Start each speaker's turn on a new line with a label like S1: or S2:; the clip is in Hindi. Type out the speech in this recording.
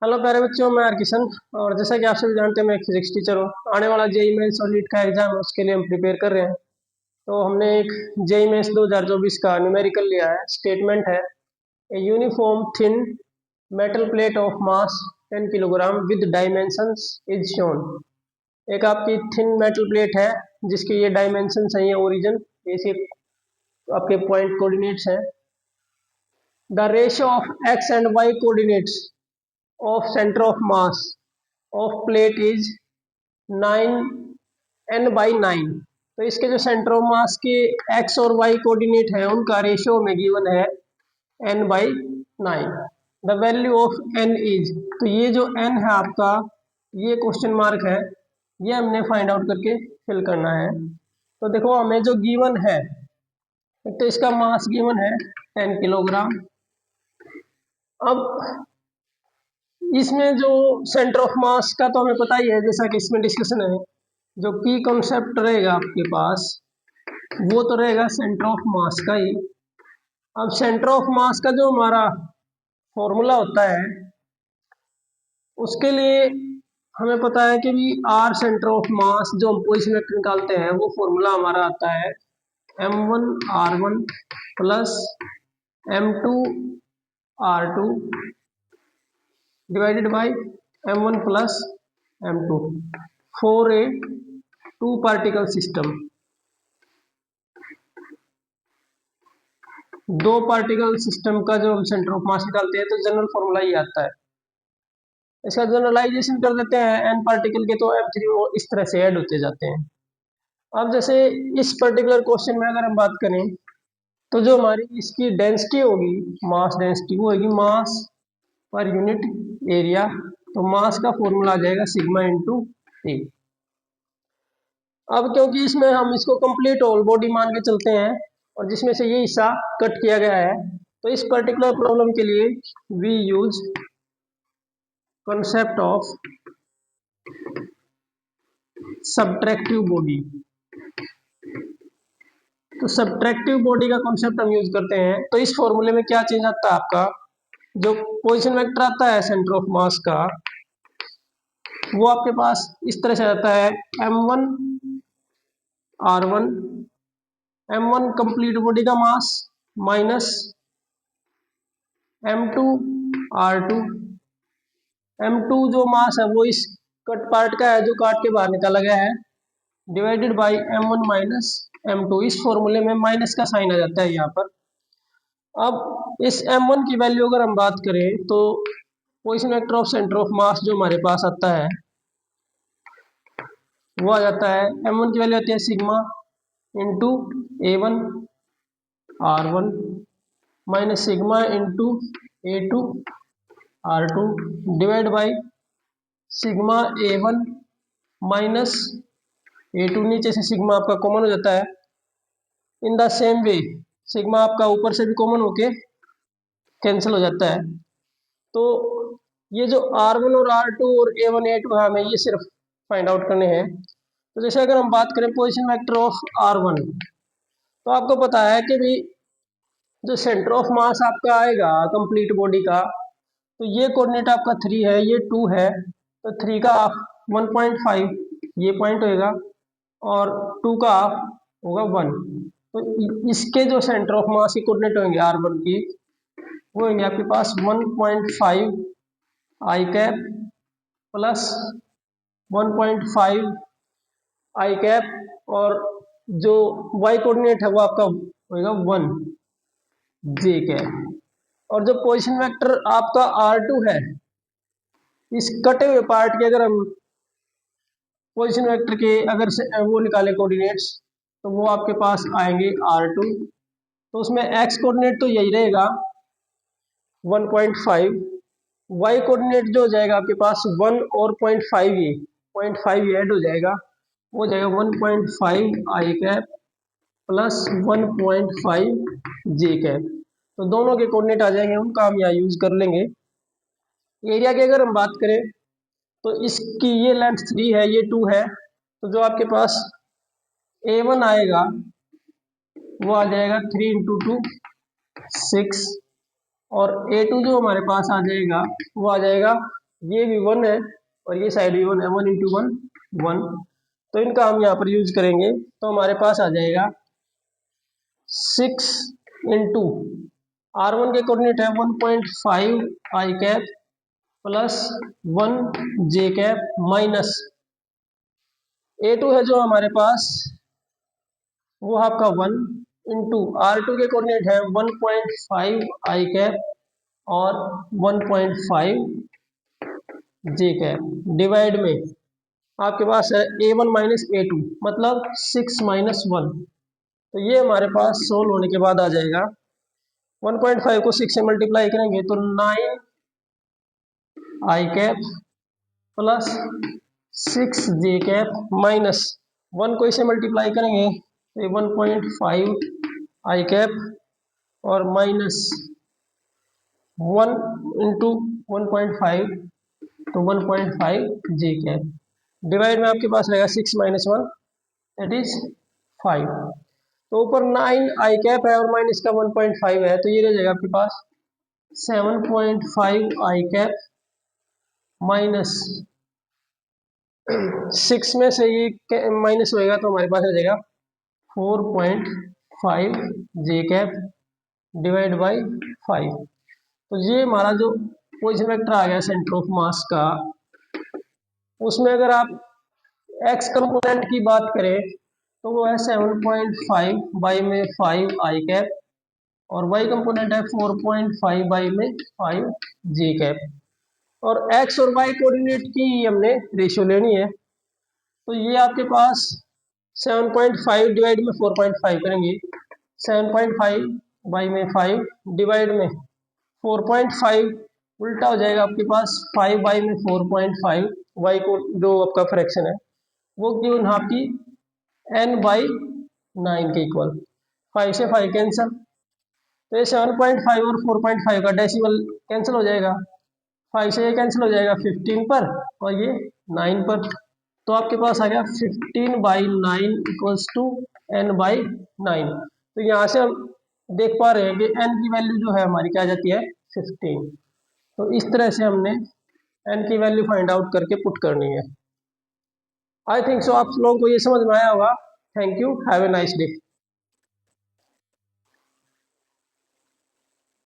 S1: हेलो प्यारे बच्चों, मैं किशन। और जैसा कि आप सभी जानते हैं, मैं एक फिजिक्स टीचर हूँ। आने वाला जेईई मेंस और नीट का एग्जाम है, उसके लिए हम प्रिपेयर कर रहे हैं। तो हमने एक जेईई मेंस 2024 का न्यूमेरिकल लिया है। स्टेटमेंट है, a uniform thin metal plate of mass 10 kilogram with dimensions is shown. एक आपकी थिन मेटल प्लेट है जिसके ये डायमेंशंस हैं, ये ओरिजिन, ये आपके पॉइंट कोऑर्डिनेट्स हैं। The ratio of x and y coordinates of center of mass of plate is 9 n by 9। तो इसके जो सेंटर ऑफ मास के x और y कोऑर्डिनेट है उनका रेशियो में गिवन है n by 9। The value of n is, तो ये जो n है आपका, ये क्वेश्चन मार्क है, ये हमने फाइंड आउट करके फिल करना है। तो देखो हमें जो गिवन है, तो इसका मास गिवन है 10 किलोग्राम। अब इसमें जो सेंटर ऑफ मास का तो हमें पता ही है, जैसा कि इसमें डिस्कशन है, जो की कॉन्सेप्ट रहेगा आपके पास वो तो रहेगा सेंटर ऑफ मास का ही। अब सेंटर ऑफ मास का जो हमारा फॉर्मूला होता है, उसके लिए हमें पता है कि भी आर सेंटर ऑफ मास जो हम पोजीशन वेक्टर निकालते हैं, वो फॉर्मूला हमारा आता है m1 r1 plus m2 r2 divided by m1 plus m2 for a two particle system. दो पार्टिकल सिस्टम का जो हम सेंटर ऑफ मास निकालते हैं, तो जनरल फॉर्मूला ही आता है। इसका जनरलाइजेशन कर देते हैं n पार्टिकल के, तो m3 वो इस तरह से ऐड होते जाते हैं। अब जैसे इस पर्टिकुलर क्वेश्चन में अगर हम बात करें, तो जो हमारी इसकी डेंसिटी होगी, मास डेंसिटी, वो होगी मास पर यूनिट एरिया। तो मास का फॉर्मूला आ जाएगा सिग्मा इंटू ए। अब क्योंकि इसमें हम इसको कंप्लीट होल बॉडी मान के चलते हैं और जिसमें से ये हिस्सा कट किया गया है, तो इस पर्टिकुलर प्रॉब्लम के लिए we use concept of subtractive body। तो सब्ट्रैक्टिव बॉडी का कॉन्सेप्ट हम यूज करते हैं। तो इस फॉर्मूले में क्या चेंज आता है, आपका जो पोजीशन वेक्टर आता है सेंटर ऑफ मास का, वो आपके पास इस तरह से आता है m1 r1 m1 complete body का मास माइनस m2 r2 m2 जो मास है वो इस कट पार्ट का है जो काट के बाहर निकाला गया है, divided by m1 minus m2। इस फॉर्मूले में माइनस का साइन आ जाता है यहाँ पर। अब इस m1 की वैल्यू अगर हम बात करें, तो position vector of centre of mass जो हमारे पास आता है, वो आ जाता है m1 की वैल्यू आती है sigma into a1 r1 minus sigma into a2 r2 divide by sigma a1 minus a2। नीचे से सिग्मा आपका कॉमन हो जाता है। In the same way sigma आपका ऊपर से भी कॉमन होके कैंसिल हो जाता है। तो ये जो r1 और r2 और a1 a2 है, हमें ये सिर्फ फाइंड आउट करने हैं। तो जैसे अगर हम बात करें पोजीशन वेक्टर ऑफ r1, तो आपको पता है कि भी जो सेंटर ऑफ मास आपका आएगा कंप्लीट बॉडी का, तो ये कोऑर्डिनेट आपका 3 है, ये 2 है, तो 3 का हाफ 1.5 ये पॉइंट होएगा और 2 का हाफ होगा 1। तो इसके जो सेंटर ऑफ मास की कोऑर्डिनेट होंगे r1 की, वो होंगे आपके पास 1.5 आई कैप प्लस 1.5 आई कैप, और जो y कोऑर्डिनेट है वो आपका होगा 1 जे कैप। और जो पोजीशन वेक्टर आपका r2 है, इस कटे हुए पार्ट के अगर हम पोजीशन वेक्टर के अगर से वो निकाले कोऑर्डिनेट्स, तो वो आपके पास आएंगे r2। तो उसमें x कोऑर्डिनेट तो यही रहेगा 1.5, y कोऑर्डिनेट जो हो जाएगा आपके पास 1 और 0.5, ये 0.5 ऐड हो जाएगा, वो जाएगा 1.5 आई कैप प्लस 1.5 जे कैप। तो दोनों के कोऑर्डिनेट आ जाएंगे, उनका हम यहाँ यूज कर लेंगे। एरिया की अगर हम बात करें, तो इसकी ये लेंथ 3 है, ये 2 है, तो जो आपके पास a1 आएगा वो आ जाएगा 3 इंटू 2 6, और a2 जो हमारे पास आ जाएगा वो आ जाएगा ये भी 1 है और ये साइड भी 1 है, 1 इंटू 1 1। तो इनका हम यहाँ पर यूज करेंगे तो हमारे पास आ जाएगा 6 इंटू R1 के कोऑर्डिनेट है 1.5 आई कैप प्लस 1 जे कैप माइनस A2 है जो हमारे पास वो आपका 1 इंटू R2 के कोऑर्डिनेट है 1.5 आई कैप और 1.5 जे कैप डिवाइड में आपके पास है A1 माइनस A2 मतलब 6 माइनस 1। तो ये हमारे पास सोल्व होने के बाद आ जाएगा 1.5 को 6 से मल्टीप्लाई करेंगे तो 9 आई कैप प्लस 6 जे कैप माइनस 1 को इसे मल्टीप्लाई करेंगे तो 1.5 आई कैप और माइनस 1 इंटू 1.5 तो 1.5 जे कैप डिवाइड में आपके पास रहेगा 6 माइनस 1 दैट इज 5। तो ऊपर 9 आई कैप है और माइनस का 1.5 है तो ये रह जाएगा आपके पास 7.5 आई कैप माइनस 6 में से ये माइनस होएगा तो हमारे पास रह जाएगा 4.5 जे कैप डिवाइड बाई 5। तो ये हमारा जो पोजीशन वेक्टर आ गया सेंटर ऑफ मास का, उसमें अगर आप एक्स कंपोनेंट की बात करें तो वो है 7.5 बाई में 5 आई कैप और वाई कंपोनेंट है 4.5 बाई में 5 जे कैप। और एक्स और वाई कोऑर्डिनेट की हमने रेशियो लेनी है तो ये आपके पास 7.5 डिवाइड में 4.5 करेंगे 7.5 बाई में 5 डिवाइड में 4.5 उल्टा हो जाएगा आपके पास 5 बाई में 4.5 वाई को जो आपका फ्रैक्शन है वो गिवन आपकी n बाई 9 के इक्वल। 5 से 5 कैंसिल तो ये 7.5 और 4.5 का डेसिमल कैंसिल हो जाएगा, 5 से ये कैंसिल हो जाएगा 15 पर और ये 9 पर। तो आपके पास आ गया 15 by 9 equals to n by 9। तो यहाँ से हम देख पा रहे हैं कि n की वैल्यू जो है हमारी क्या आ जाती है 15। तो इस तरह से हमने n की वैल्यू फाइंड आउट करके पुट करनी है। आई थिंक सो आप लोगों को ये समझ में आया होगा। Thank you, have a nice day.